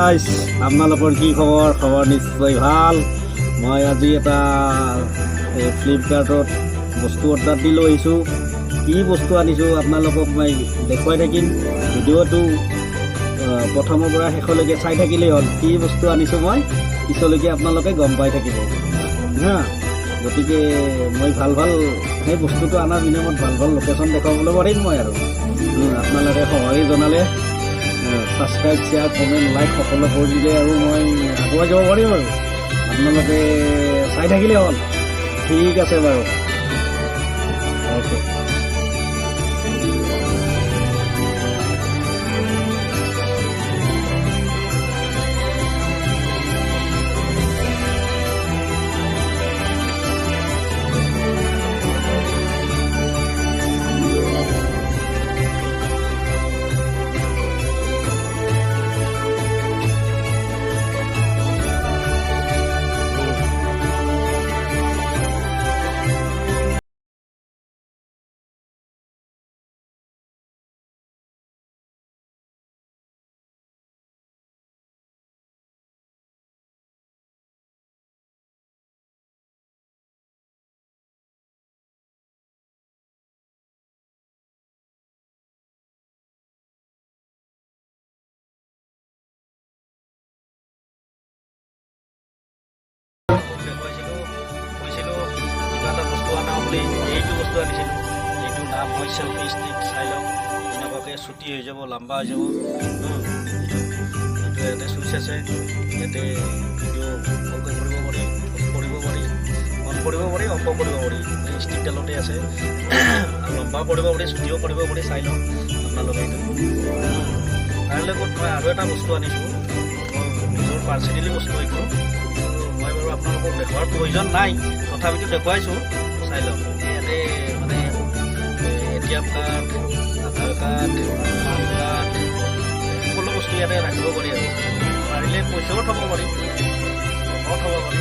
Guys, আপোনালোকৰ কি খবৰ? খবৰ নিশ্চয় ভাল। মই আজি এটা ফ্লিপকাৰ্টত বস্তু অৰ্ডাৰ দি লৈ আহিছোঁ। কি বস্তু আনিছোঁ আপোনালোকক মই দেখুৱাই থাকিম। ভিডিঅ'টো প্ৰথমৰ পৰা শেষলৈকে চাই থাকিলেই হ'ল। কি বস্তু আনিছোঁ মই পিছলৈকে আপোনালোকে গম পাই থাকিব হা। গতিকে মই ভাল সেই বস্তুটো অনাৰ বিনিময়ত ভাল লোকেশ্যন দেখুৱাবলৈ পাৰিম মই আৰু আপোনালোকে সঁহাৰি জনালে ছাবস্ক্ৰাইব, শ্বেয়াৰ, কমেণ্ট, লাইক সকলো কৰি দিলে আৰু মই আগুৱাই যাব পাৰিম আৰু আপোনালোকে চাই থাকিলে হ'ল। ঠিক আছে বাৰু, অ'কে। কৈছিলোঁ কিবা এটা বস্তু আনা বুলি, এইটো বস্তু আনিছিলোঁ। এইটোৰ নাম হয় চেল্ফি ষ্টিক। চাই লওক, এনেকুৱাকৈ ছুটি হৈ যাব, লম্বা হৈ যাব। এইটো ইয়াতে চুইচ আছে, ইয়াতে ভিডিঅ' ভালকৈ কৰিব পাৰি, অফ কৰিব পাৰি, অন কৰিব পাৰি, অফ কৰিব পাৰি। এই ষ্টিকডালতে আছে। লম্বা কৰিব পাৰি, ছুটিও কৰিব পাৰি। চাই লওক আপোনালোকে এইটো। তাৰ লগত মই আৰু এটা বস্তু আনিছোঁ, নিজৰ পাৰ্চনেলি বস্তু এইটো। মই বাৰু আপোনালোকক দেখুৱাৰ প্ৰয়োজন নাই, তথাপিতো দেখুৱাইছোঁ। চাই লওক, ইয়াতে মানে ATM কাৰ্ড, আধাৰ কাৰ্ড, পান কাৰ্ড, সকলো বস্তু ইয়াতে ৰাখিব পাৰি আৰু পাৰিলে পইচাও থ'ব পাৰি, টকাও থ'ব পাৰি।